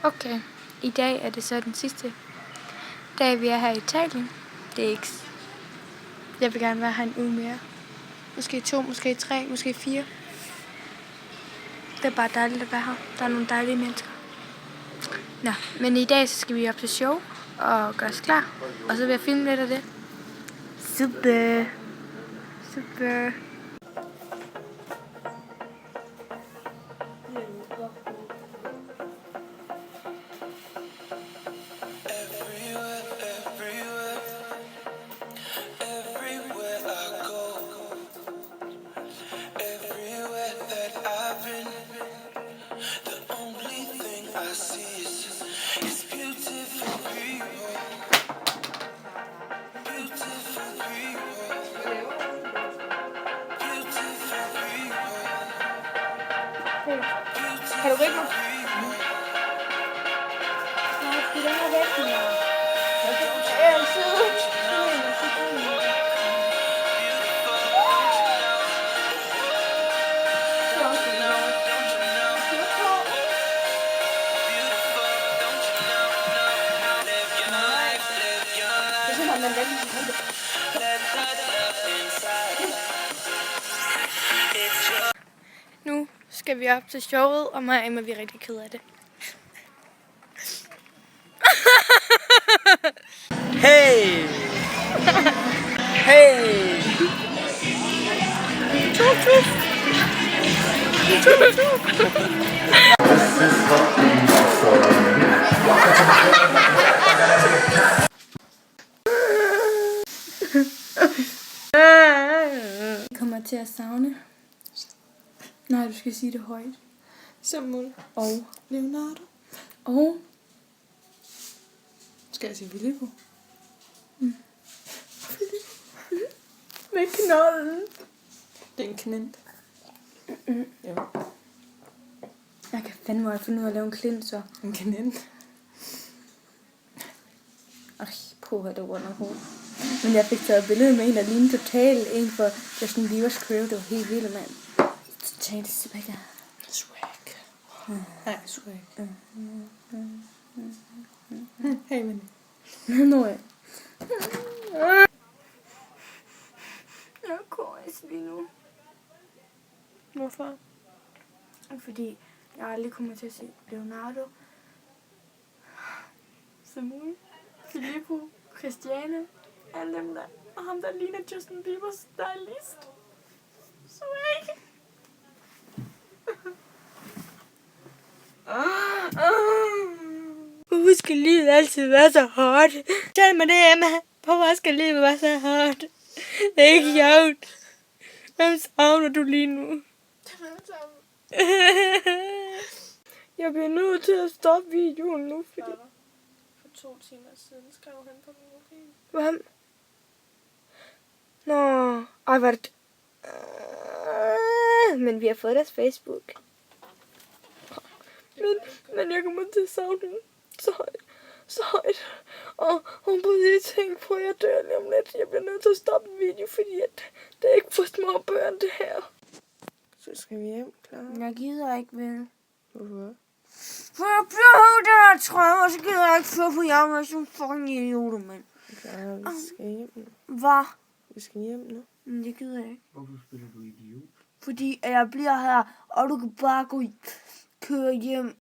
Okay, i dag er det så den sidste dag, vi er her i Italien. Det er ikke... Jeg vil gerne være her en uge mere. Måske 2, måske 3, måske 4. Det er bare dejligt at være her. Der er nogle dejlige mennesker. Nå, men i dag så skal vi op til show og gøre os klar. Og så vil jeg filme lidt af det. Super. Super. Kan du ikke nu? Nej, skal den her væk nu? Jeg er sød. Nu skal vi op til showet, og mig og Emma, vi er rigtig ked af det. Hey! Hey! Jeg kommer til at savne. Nej, du skal sige det højt. Samuel Og. Leonardo. Og. Skal jeg sige Filippo? Med knolden. Det er en knænt. Ja. Jeg kan fandme finde ud af at lave en klint, så. En knænt. Ej, prøv at det var nok hårdt. Men jeg fik taget et billede med en, der lignede totalt en for Justin Bieber's Crew. Det var helt vildt, mand. Totalt swagger. Swag. Nej, swag. Hey, men. Nå ja. Jeg er kors lige nu. Hvorfor? Fordi jeg aldrig kommer til at se Leonardo, Samuel, Filippo, Christiane, alle dem der. Og ham der ligner Justin Bieber's stylist. Swag. Hvorfor skal livet altid være så hårdt? Tag mig det, Emma. Hvorfor skal livet være så hårdt? Det er ikke sjovt. Hvem savner du lige nu? Jeg bliver nødt til at stoppe videoen nu, fordi... For 2 timer siden skrev han på min mobil. Hvem? Nå, ej, var det... Men vi har fået deres Facebook. Men jeg kommer til at savne hende så højt. Og hun på det tænke på, at jeg dør lige om lidt. Jeg bliver nødt til at stoppe video, fordi at det er ikke for små børn, det her. Så skal vi hjem, klar? Jeg gider ikke, vel. Hvorfor? For jeg bliver den her trøje, og så gider jeg ikke føre på jer med sådan fucking idioter, mand. Klar, vi skal hjem nu. Hvad? Vi skal hjem nu. Men det gider jeg ikke. Hvorfor spiller du idiot? Fordi jeg bliver her, og du kan bare køre hjem.